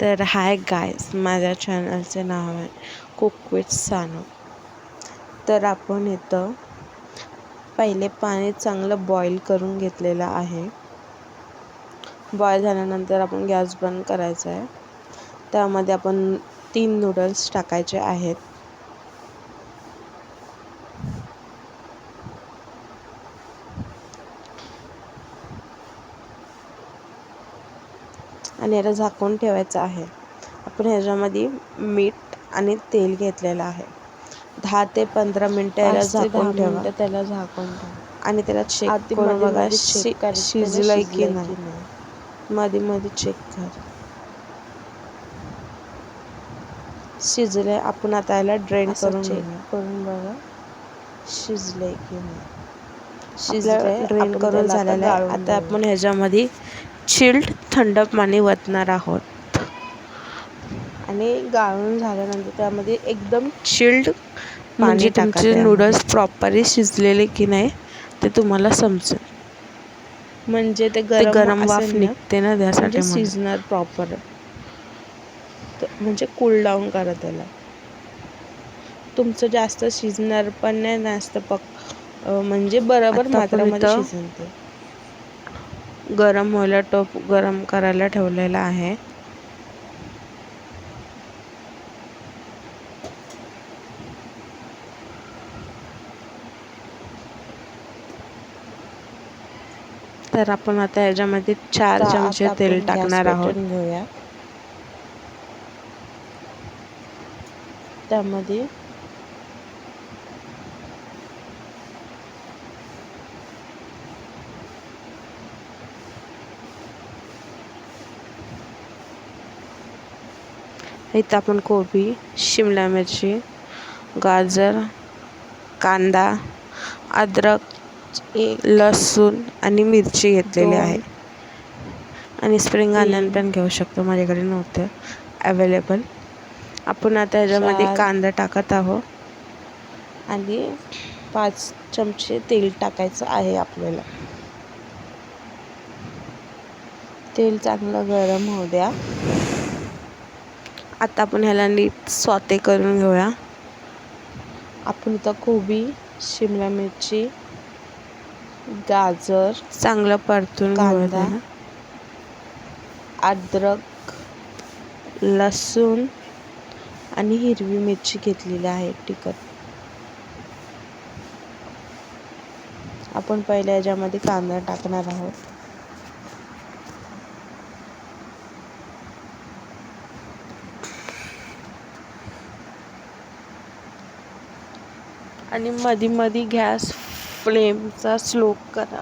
तर hi guys, माझ्या चॅनलचे नाव आहे कुक विथ सानू. तर आपण इथं पहिले पाणी चांगलं बॉईल करून घेतलेलं आहे. बॉईल झाल्यानंतर आपण गॅस बंद करायचा आहे. त्यामध्ये आपण 3 नूडल्स टाकायचे आहेत. आणि याला झाकून ठेवायचं आहे. आपण ह्याच्यामध्ये मीठ आणि तेल घेतलेलं आहे. 10 ते 15 मिनटं याला 5 ते 10 झाकून ठेवा मिनटं त्याला झाकून ठेवा आणि त्याला चेक आधी करून मध्ये बघा मध्ये चेक करायचं त्याला शिजलंय की शिजलंय नाही. की नाही. मध्ये मध्ये चेक कर. शिजलंय. आपण आता याला ड्रेन असं करून चेक घेऊया. करून बघा शिजलंय की नाही. आपलं शिजलंय. ड्रेन आपण करून त्याला आता झालेलं आहे. गाळून आता घेऊया. आपण ह्याच्यामध्ये चिल्ड थंड पाणी ओतणार आहोत. आणि गाळून झाल्यानंतर त्यामध्ये एकदम चिल्ड पाणी म्हणजे टाका. तुमचे त्यामध्ये नूडल्स प्रॉपरली शिजलेले की नाही ते तुम्हाला समजेल. म्हणजे ते ते गरम गरम असेल वाफ ना, निघते ना म्हणजे त्यासाठी म्हणून. शिजणार प्रॉपर. म्हणजे कूल डाऊन करा त्याला. तुमचं जास्त शिजणार पण नाही, जास्त म्हणजे बरोबर आता आपण मात्रामध्ये इथं शिजेल ते. गरम व्हायला टोप गरम करायला ठेवलेला आहे. तर आपण आता याच्यामध्ये 4 चमचे आता तेल आपण गॅस टाकणार आहोत. पेटवून घेऊया. त्यामध्ये इथं आपण कोबी, शिमला मिरची, गाजर, कांदा, अद्रक, लसूण आणि मिरची घेतलेली आहे. 2, आणि स्प्रिंग अनियन 3, पण घेऊ शकतो, माझ्याकडे नव्हतं अवेलेबल. आपण आता याच्यामध्ये 4 कांदा टाकत आहोत. आणि 5 चमचे तेल टाकायचं आहे आपल्याला. तेल चांगलं गरम होऊ द्या. आता आपण ह्याला नीट सॉते करून घेऊया. आपण इथं कोबी, शिमला मिरची, गाजर, चांगलं परतून घेऊया कांदा, त्याला. अद्रक, लसूण आणि हिरवी मिरची घेतलेली आहे तिखट. आपण पहिल्या याच्यामध्ये कांदा टाकणार आहोत. आणि मध्ये मध्ये गॅस फ्लेमचा स्लो करा.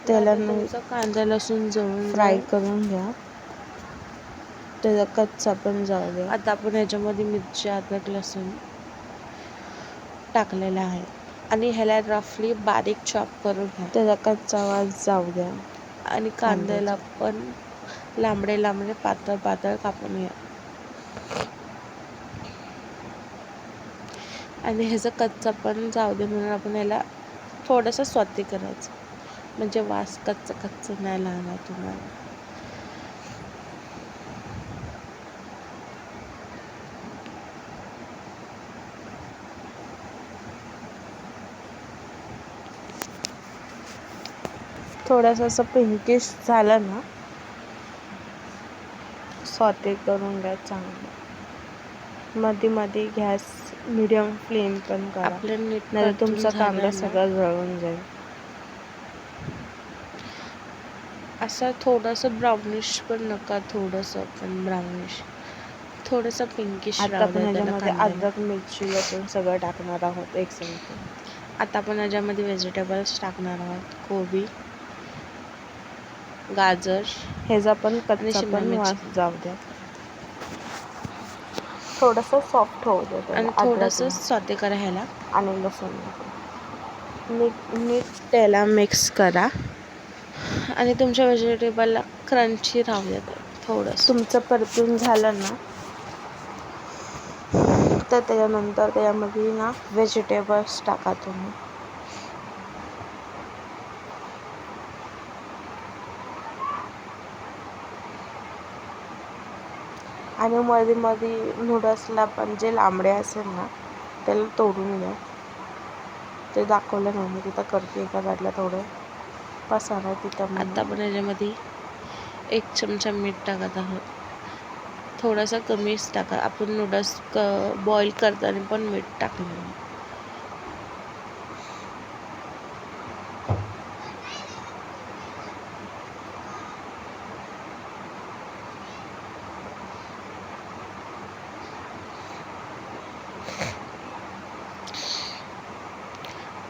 त्याला तुमचा कांदा लसूण जळून फ्राय जाईल. करून घ्या. त्याचा कच्चा पण जाऊ द्या. आता आपण याच्यामध्ये मिरची, अद्रक, लसूण टाकलेला आहे आणि ह्याला रफली बारीक चॉप करून घ्या. त्याचा कच्चा वास जाऊ द्या. आणि कांद्याला कांद्याचा पण लांबडे लांबडे पातळ पातळ कापून घ्या. आणि ह्याचा कच्चा पण जाऊ दे म्हणून आपण ह्याला थोडंसं सॉते करायचं, म्हणजे वास कच्चा कच्चा नाही लागणार तुम्हाला. थोडंसं असं पिंकिश झालं ना, सॉते करून घ्या चांगलं. मध्ये मध्ये गॅस मीडियम फ्लेम पण करा, आपलं नीट नाहीतर परतून तुमचा कांदा झालं ना, सगळा जळून जाईल. असं थोडंसं ब्राउनिश पण नका, थोडंसं पण ब्राउनिश, थोडंसं पिंकिश आता राहू आपण द्या त्याला ह्याच्यामध्ये कांद्याला. अद्रक, मिरची, लसूण सगळं टाकणार आहोत एक संगत. आता आपण याच्यामध्ये व्हेजिटेबल्स टाकणार आहोत. कोबी, गाजर ह्याचा पण आणि कच्चा शिमला पण मिरची. वास जाऊ द्या. थोडंसं सॉफ्ट होऊ द्या त्याला आणि थोडंसं अद्रकला सॉते करा ह्याला. आणि लसूणला. नीट त्याला मिक्स करा आणि तुमच्या व्हेजिटेबलला क्रंची राहू द्या थोडंसं. तुमचं परतून झालं ना, तर त्याच्यानंतर त्याच्यामध्ये ना व्हेजिटेबल्स टाका तुम्ही. आणि मध्ये मध्ये नूडल्सला पण जे लांबडे असेल ना त्याला तोडून घ्या. ते दाखवलं नाही मी तिथं करते एका साईडला थोडं पसारा तिथं आता म्हणून. आपण याच्यामध्ये 1 चमचा मीठ टाकत आहोत. थोडासा कमीच टाका. आपण नूडल्स बॉईल करताना पण मीठ टाकलेलं आहे.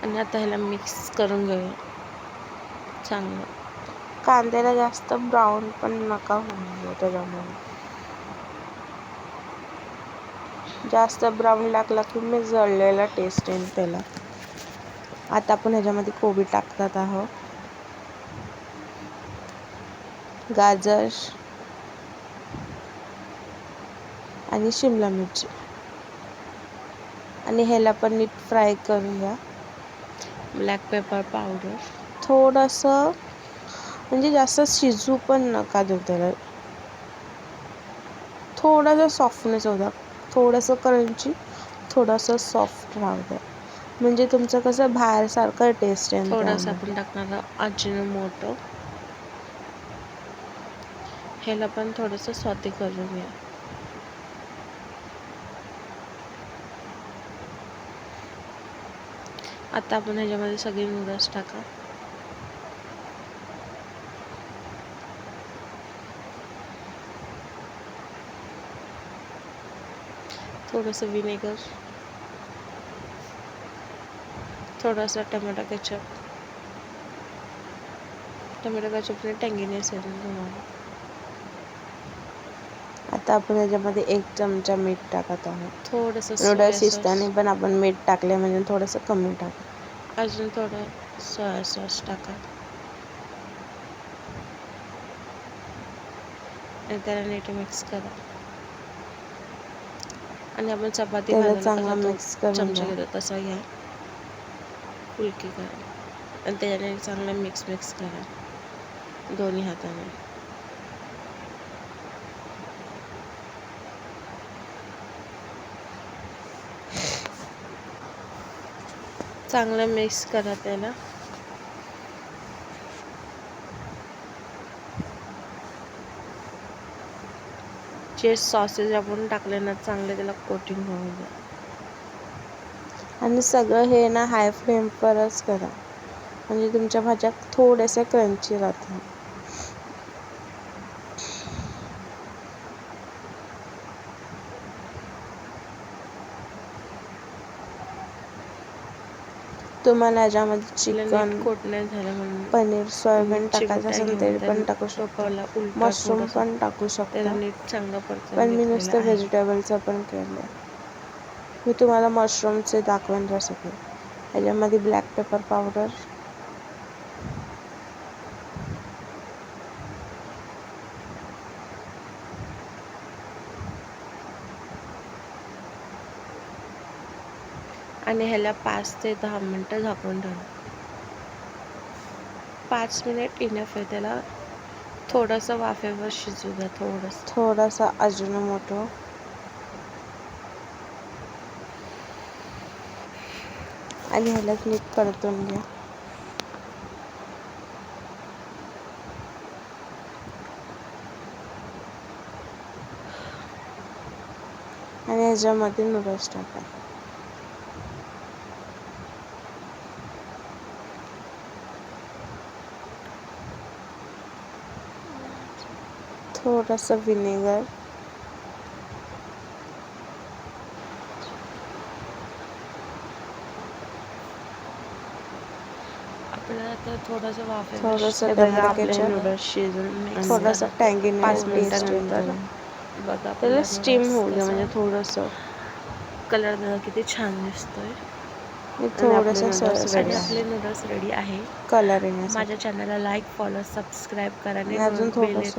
आणि आता ह्याला मिक्स करून घेऊया चांगलं. कांद्याला जास्त ब्राऊन पण नका होऊ त्याच्यामुळे. जास्त ब्राऊन लागला की मी जळलेला टेस्ट येईल त्याला. आता आपण ह्याच्यामध्ये कोबी टाकत आहोत, गाजर आणि शिमला मिरची आणि ह्याला पण नीट फ्राय करून घ्या. ब्लॅक पेपर पावडर थोडंसं म्हणजे जास्त शिजू पण नका देऊ त्याला. थोडासा सॉफ्टनेस होऊ द्या, थोडंसं क्रंची, थोडंसं सॉफ्ट राहू द्या. म्हणजे तुमचं कसं बाहेरसारखं टेस्ट आहे थोडंसं आपण त्यामध्ये. टाकणार अजिनोमोटो. ह्याला पण थोडंसं सॉते करून घ्या. आता आपण ह्याच्यामध्ये सगळे नूडल्स टाका. थोडंसं विनेगर, थोडासा टोमॅटो केचप. टोमॅटो केचपने टँगीनेस येतो तुम्हाला. आता आपण ह्याच्यामध्ये 1 चमचा मीठ टाकत आहोत. थोडंसं नूडल्स सोया सॉस, शिजताना पण आपण मीठ टाकले म्हणजे थोडंसं कमी टाका. अजून थोडं सोया सॉस टाका आणि त्याला नीट मिक्स करा. आणि आपण चपाती त्याला बांधायला कसा चांगलं तो मिक्स करून चमचा घ्या. घेतो तसा घ्या, फुलकी करा आणि त्याच्याने चांगलं मिक्स करा दोन्ही हाताने. चांगलं मिक्स करा त्याला. जे सॉसेस आपण टाकले ना चांगले त्याला कोटिंग होऊ द्या. आणि सगळं हे ना हाय फ्लेमवरच करा म्हणजे तुमच्या भाज्या थोड्याशा क्रंची राहतील. तुम्हाला याच्यामध्ये आपलं नीट चिकन, कोट नाही झालं पनीर, म्हणून सोयाबीन टाकायचं चिमटा असेल घेऊन तरी त्या पण टाकू शकता. टोपाला उलटा मशरूम थोडंसं पण टाकू त्याला शकता. नीट चांगलं परतून पण मी घेतलेलं नुसतं आहे. व्हेजिटेबलचं पण केलं. मी तुम्हाला मशरूमचे दाखवेन रेसिपी. ह्याच्यामध्ये ब्लॅक पेपर पावडर, आणि ह्याला 5 ते 10 मिनटं झाकून ठेवा. 5 मिनिट इनफ आहे. त्याला थोडंसं वाफेवर शिजू द्या. थोडासा अजिनोमोटो आणि ह्यालाच नीट परतून घ्या. आणि ह्याच्यामध्ये नूडल्स टाका. थोडंसं विनेगर, आपल्याला तर थोडंसं वाफेवर थोडंसं बघा टोमॅटो आपले केचप, नूडल्स शिजून मिक्स थोडासा करा. टँगीनेस 5 टेस्ट येईल मिनिटानंतर त्याला. बघा त्याला आपला स्टीम नूडल्स होऊ द्या कसा म्हणजे थोडंसं. कलर बघा किती छान दिसतोय. आणि आपले थोडंसं सोया सॉस नूडल्स रेडी आहे. कलर येण्यासाठी माझ्या चॅनलला लाईक, फॉलो, सबस्क्राईब करा आणि आणि अजून बेल थोडंसं